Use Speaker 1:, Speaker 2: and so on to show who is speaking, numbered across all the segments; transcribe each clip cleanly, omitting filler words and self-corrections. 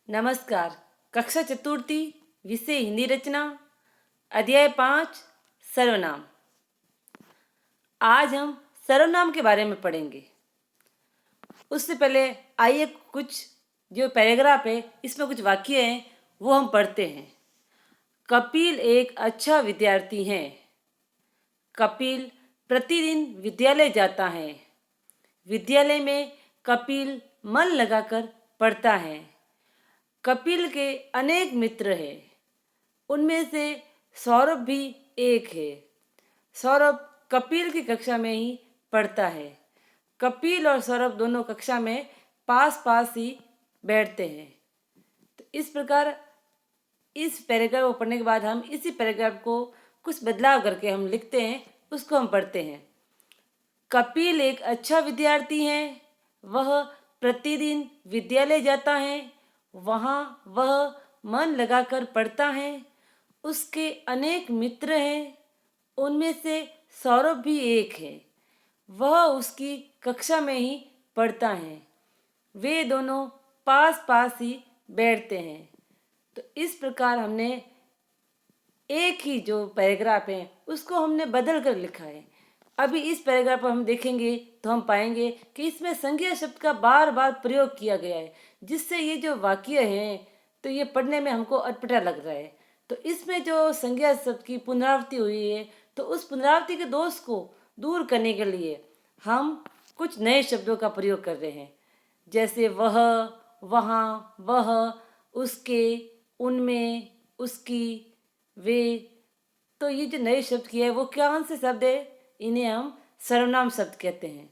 Speaker 1: नमस्कार। कक्षा चतुर्थी, विषय हिंदी रचना, अध्याय 5 सर्वनाम। आज हम सर्वनाम के बारे में पढ़ेंगे। उससे पहले आइए कुछ जो पैराग्राफ है इसमें कुछ वाक्य हैं वो हम पढ़ते हैं। कपिल एक अच्छा विद्यार्थी है। कपिल प्रतिदिन विद्यालय जाता है। विद्यालय में कपिल मन लगाकर पढ़ता है। कपिल के अनेक मित्र हैं। उनमें से सौरभ भी एक है। सौरभ कपिल की कक्षा में ही पढ़ता है। कपिल और सौरभ दोनों कक्षा में पास पास ही बैठते हैं। तो इस प्रकार इस पैराग्राफ को पढ़ने के बाद हम इसी पैराग्राफ को कुछ बदलाव करके हम लिखते हैं, उसको हम पढ़ते हैं। कपिल एक अच्छा विद्यार्थी है। वह प्रतिदिन विद्यालय जाता है। वहाँ वह मन लगाकर पढ़ता है। उसके अनेक मित्र हैं। उनमें से सौरभ भी एक है। वह उसकी कक्षा में ही पढ़ता है। वे दोनों पास पास ही बैठते हैं। तो इस प्रकार हमने एक ही जो पैराग्राफ है उसको हमने बदल कर लिखा है। अभी इस पैराग्राफ पर हम देखेंगे तो हम पाएंगे कि इसमें संज्ञा शब्द का बार बार प्रयोग किया गया है, जिससे ये जो वाक्य हैं तो ये पढ़ने में हमको अटपटा लग रहा है। तो इसमें जो संज्ञा शब्द की पुनरावृत्ति हुई है, तो उस पुनरावृत्ति के दोष को दूर करने के लिए हम कुछ नए शब्दों का प्रयोग कर रहे हैं, जैसे वह, वहाँ, वह, उसके, उनमें, उसकी, वे। तो ये जो नए शब्द किए हैं वो कौन से शब्द है? इन्हें हम सर्वनाम शब्द कहते हैं।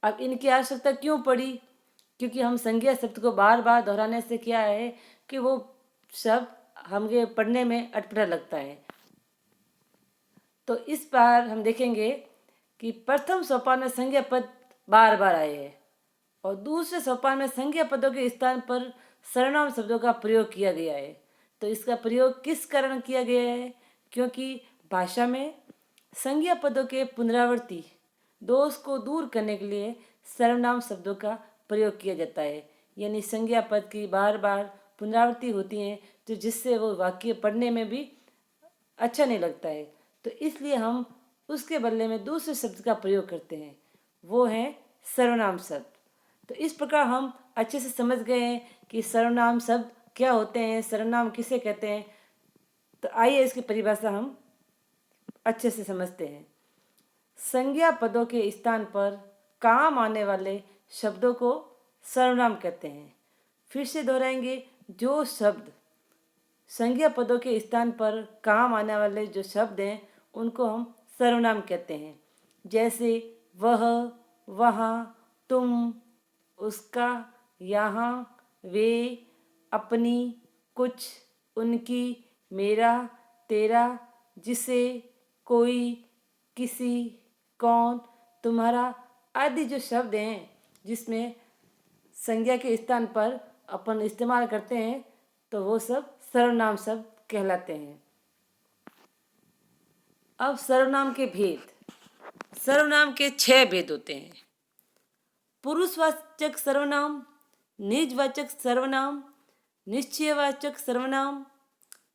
Speaker 1: अब इनकी आवश्यकता क्यों पड़ी? क्योंकि हम संज्ञा शब्द को बार बार दोहराने से क्या है कि वो शब्द हमें पढ़ने में अटपटा लगता है। तो इस बार हम देखेंगे कि प्रथम सोपान में संज्ञा पद बार बार आए हैं और दूसरे सोपान में संज्ञा पदों के स्थान पर सर्वनाम शब्दों का प्रयोग किया गया है। तो इसका प्रयोग किस कारण किया गया है? क्योंकि भाषा में संज्ञा पदों के पुनरावृत्ति दोष को दूर करने के लिए सर्वनाम शब्दों का प्रयोग किया जाता है। यानी संज्ञा पद की बार बार पुनरावृत्ति होती है, तो जिससे वो वाक्य पढ़ने में भी अच्छा नहीं लगता है। तो इसलिए हम उसके बदले में दूसरे शब्द का प्रयोग करते हैं, वो है सर्वनाम शब्द। तो इस प्रकार हम अच्छे से समझ गए हैं कि सर्वनाम शब्द क्या होते हैं, सर्वनाम किसे कहते हैं। तो आइए इसकी परिभाषा हम अच्छे से समझते हैं। संज्ञा पदों के स्थान पर काम आने वाले शब्दों को सर्वनाम कहते हैं। फिर से दोहराएंगे, जो शब्द संज्ञा पदों के स्थान पर काम आने वाले जो शब्द हैं उनको हम सर्वनाम कहते हैं। जैसे वह, वहाँ, तुम, उसका, यहाँ, वे, अपनी, कुछ, उनकी, मेरा, तेरा, जिसे, कोई, किसी, कौन, तुम्हारा आदि जो शब्द हैं जिसमें संज्ञा के स्थान पर अपन इस्तेमाल करते हैं, तो वो सब सर्वनाम शब्द कहलाते हैं। अब सर्वनाम के भेद। सर्वनाम के 6 भेद होते हैं। पुरुषवाचक सर्वनाम, निजवाचक सर्वनाम, निश्चयवाचक सर्वनाम,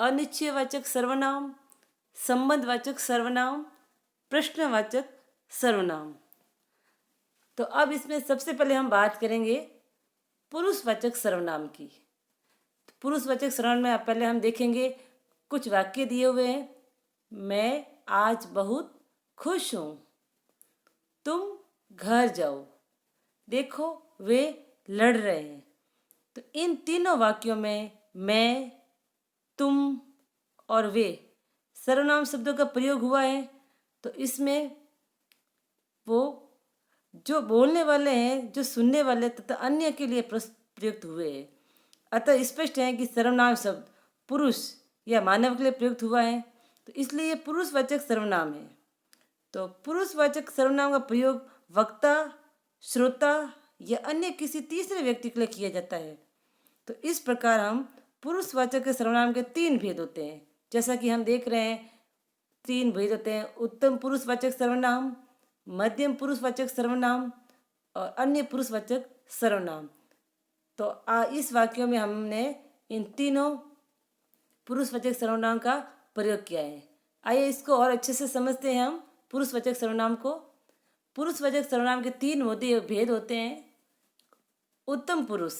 Speaker 1: अनिश्चयवाचक सर्वनाम, संबंधवाचक सर्वनाम, प्रश्नवाचक सर्वनाम। तो अब इसमें सबसे पहले हम बात करेंगे पुरुषवाचक सर्वनाम की। पुरुषवाचक सर्वनाम में पहले हम देखेंगे कुछ वाक्य दिए हुए हैं। मैं आज बहुत खुश हूँ। तुम घर जाओ। देखो वे लड़ रहे हैं। तो इन तीनों वाक्यों में मैं, तुम और वे सर्वनाम शब्दों का प्रयोग हुआ है। तो इसमें वो जो बोलने वाले हैं, जो सुनने वाले तथा अन्य के लिए प्रयुक्त हुए हैं। अतः स्पष्ट है कि सर्वनाम शब्द पुरुष या मानव के लिए प्रयुक्त हुआ है, तो इसलिए ये पुरुषवाचक सर्वनाम है। तो पुरुषवाचक सर्वनाम का प्रयोग वक्ता, श्रोता या अन्य किसी तीसरे व्यक्ति के लिए किया जाता है। तो इस प्रकार हम पुरुषवाचक के सर्वनाम के 3 भेद होते हैं। जैसा कि हम देख रहे हैं 3 भेद होते हैं: उत्तम पुरुषवाचक सर्वनाम, मध्यम पुरुषवाचक सर्वनाम और अन्य पुरुषवाचक सर्वनाम। तो इस वाक्यों में हमने इन तीनों पुरुषवाचक सर्वनाम का प्रयोग किया है। आइए इसको और अच्छे से समझते हैं हम पुरुषवाचक सर्वनाम को। पुरुषवाचक सर्वनाम के तीन भेद होते हैं। उत्तम पुरुष।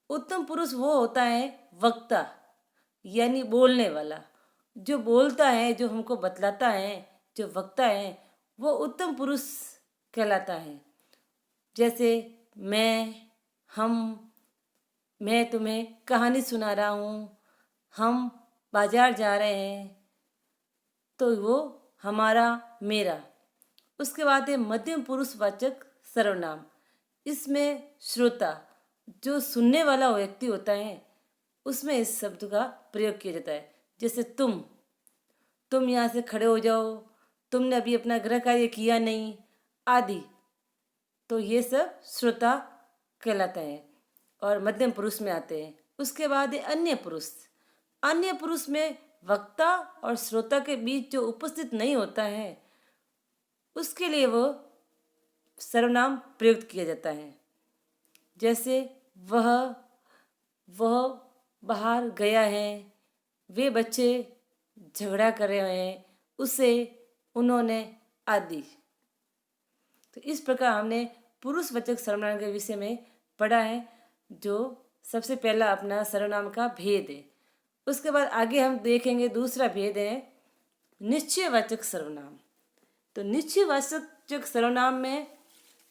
Speaker 1: उत्तम पुरुष वो होता है वक्ता, यानी बोलने वाला, जो बोलता है, जो हमको बतलाता है, जो वक्ता है, वो उत्तम पुरुष कहलाता है। जैसे मैं तुम्हें कहानी सुना रहा हूँ, हम बाजार जा रहे हैं, तो वो हमारा, मेरा। उसके बाद है मध्यम पुरुषवाचक सर्वनाम। इसमें श्रोता, जो सुनने वाला व्यक्ति होता है, उसमें इस शब्द का प्रयोग किया जाता है। जैसे तुम यहाँ से खड़े हो जाओ, तुमने अभी अपना गृह कार्य किया नहीं, आदि। तो ये सब श्रोता कहलाता है और मध्यम पुरुष में आते हैं। उसके बाद है अन्य पुरुष। अन्य पुरुष में वक्ता और श्रोता के बीच जो उपस्थित नहीं होता है, उसके लिए वो सर्वनाम प्रयुक्त किया जाता है। जैसे वह बाहर गया है, वे बच्चे झगड़ा कर रहे हैं, उसे, उन्होंने, आदि। तो इस प्रकार हमने पुरुषवाचक सर्वनाम के विषय में पढ़ा है, जो सबसे पहला अपना सर्वनाम का भेद है। उसके बाद आगे हम देखेंगे दूसरा भेद है निश्चयवाचक सर्वनाम। तो निश्चयवाचक सर्वनाम में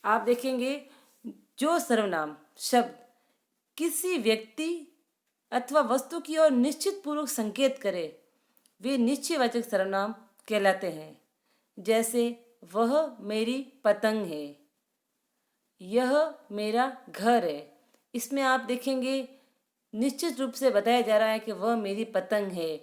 Speaker 1: आप देखेंगे जो सर्वनाम शब्द किसी व्यक्ति अथवा वस्तु की ओर निश्चित पूर्वक संकेत करे, वे निश्चयवाचक सर्वनाम कहलाते हैं। जैसे वह मेरी पतंग है, यह मेरा घर है। इसमें आप देखेंगे निश्चित रूप से बताया जा रहा है कि वह मेरी पतंग है,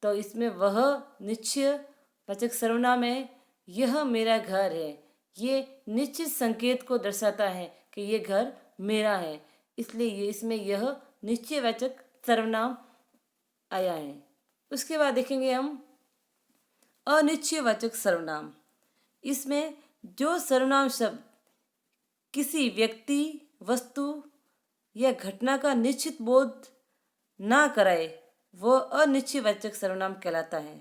Speaker 1: तो इसमें वह निश्चयवाचक सर्वनाम है। यह मेरा घर है, ये निश्चित संकेत को दर्शाता है कि ये घर मेरा है, इसलिए इसमें यह निश्चयवाचक सर्वनाम आया है। उसके बाद देखेंगे हम अनिश्चयवाचक सर्वनाम। इसमें जो सर्वनाम शब्द किसी व्यक्ति, वस्तु या घटना का निश्चित बोध ना कराए, वो अनिश्चयवाचक सर्वनाम कहलाता है।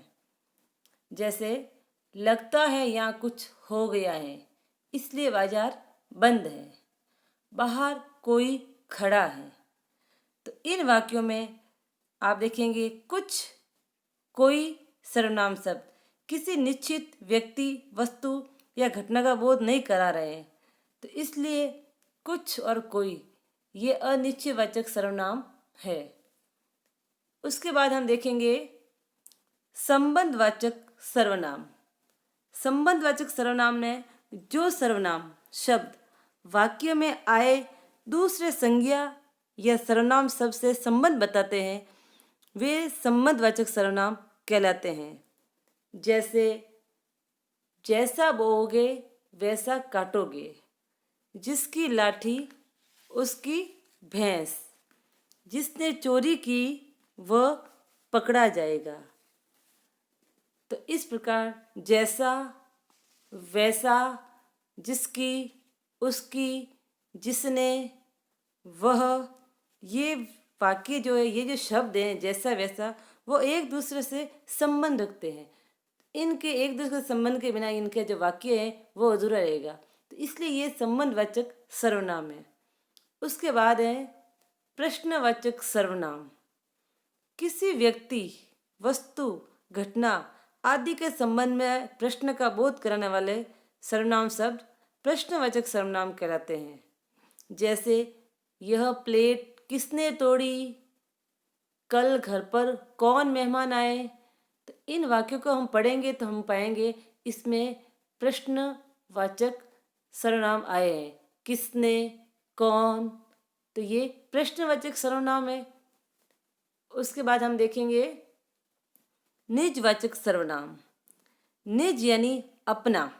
Speaker 1: जैसे लगता है यहाँ कुछ हो गया है, इसलिए बाजार बंद है, बाहर कोई खड़ा है। तो इन वाक्यों में आप देखेंगे कुछ, कोई सर्वनाम शब्द किसी निश्चित व्यक्ति, वस्तु या घटना का बोध नहीं करा रहे हैं, तो इसलिए कुछ और कोई ये अनिश्चयवाचक सर्वनाम है। उसके बाद हम देखेंगे संबंधवाचक सर्वनाम। संबंधवाचक सर्वनाम में जो सर्वनाम शब्द वाक्य में आए दूसरे संज्ञा या सर्वनाम शब्द से संबंध बताते हैं, वे संबंधवाचक सर्वनाम कहलाते हैं। जैसे जैसा बोओगे वैसा काटोगे, जिसकी लाठी उसकी भैंस, जिसने चोरी की वह पकड़ा जाएगा। तो इस प्रकार जैसा, वैसा, जिसकी, उसकी, जिसने, वह, ये वाक्य जो है, ये जो शब्द हैं जैसा वैसा, वो एक दूसरे से संबंध रखते हैं। इनके एक दूसरे संबंध के बिना इनके जो वाक्य है वो अधूरा रहेगा, तो इसलिए ये संबंधवाचक सर्वनाम है। उसके बाद है प्रश्नवाचक सर्वनाम। किसी व्यक्ति, वस्तु, घटना आदि के संबंध में प्रश्न का बोध कराने वाले सर्वनाम शब्द प्रश्नवाचक सर्वनाम कहलाते हैं। जैसे यह प्लेट किसने तोड़ी, कल घर पर कौन मेहमान आए। तो इन वाक्यों को हम पढ़ेंगे तो हम पाएंगे इसमें प्रश्नवाचक सर्वनाम आए हैं। किसने, कौन, तो ये प्रश्नवाचक सर्वनाम है। उसके बाद हम देखेंगे निजवाचक सर्वनाम। निज यानी अपना।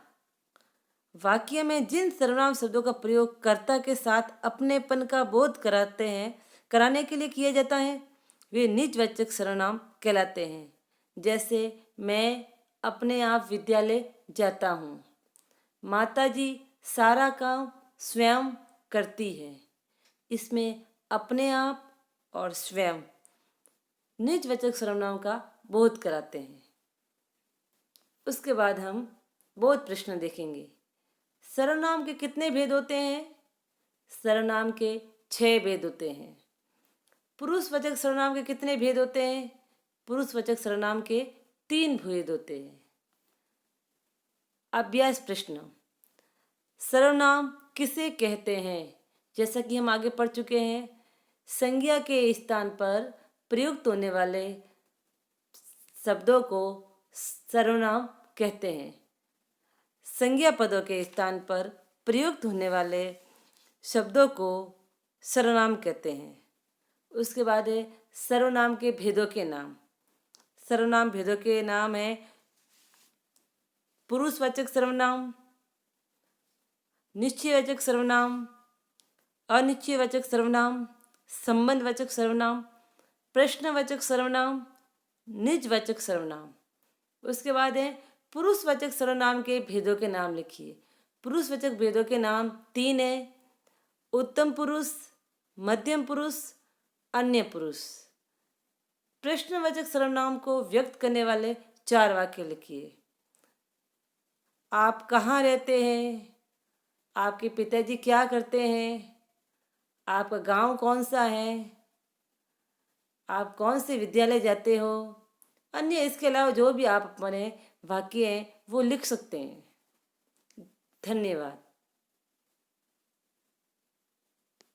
Speaker 1: वाक्य में जिन सर्वनाम शब्दों का प्रयोग कर्ता के साथ अपनेपन का बोध कराने के लिए किया जाता है, वे निजवाचक सर्वनाम कहलाते हैं। जैसे मैं अपने आप विद्यालय जाता हूँ, माताजी सारा काम स्वयं करती है। इसमें अपने आप और स्वयं निजवाचक सर्वनाम का बोध कराते हैं। उसके बाद हम बोध प्रश्न देखेंगे। सर्वनाम के कितने भेद होते हैं? सर्वनाम के 6 भेद होते हैं। पुरुषवाचक सर्वनाम के कितने भेद होते हैं? पुरुषवाचक सर्वनाम के 3 भेद होते हैं। अभ्यास प्रश्न। सर्वनाम किसे कहते हैं? जैसा कि हम आगे पढ़ चुके हैं, संज्ञा के स्थान पर प्रयुक्त होने वाले शब्दों को सर्वनाम कहते हैं। संज्ञा पदों के स्थान पर प्रयुक्त होने वाले शब्दों को सर्वनाम कहते हैं। उसके बाद है सर्वनाम के भेदों के नाम। सर्वनाम भेदों के नाम है पुरुषवाचक सर्वनाम, निश्चयवाचक सर्वनाम, अनिश्चयवाचक सर्वनाम, संबंधवाचक सर्वनाम, प्रश्नवाचक सर्वनाम, निजवाचक सर्वनाम। उसके बाद है पुरुषवाचक सर्वनाम के भेदों के नाम लिखिए। पुरुषवाचक भेदों के नाम 3 है: उत्तम पुरुष, मध्यम पुरुष, अन्य पुरुष। प्रश्नवाचक सर्वनाम को व्यक्त करने वाले 4 वाक्य लिखिए। आप कहाँ रहते हैं? आपके पिताजी क्या करते हैं? आपका गांव कौन सा है? आप कौन से विद्यालय जाते हो? अन्य इसके अलावा जो भी आप अपने वाक्य हैं वो लिख सकते हैं। धन्यवाद।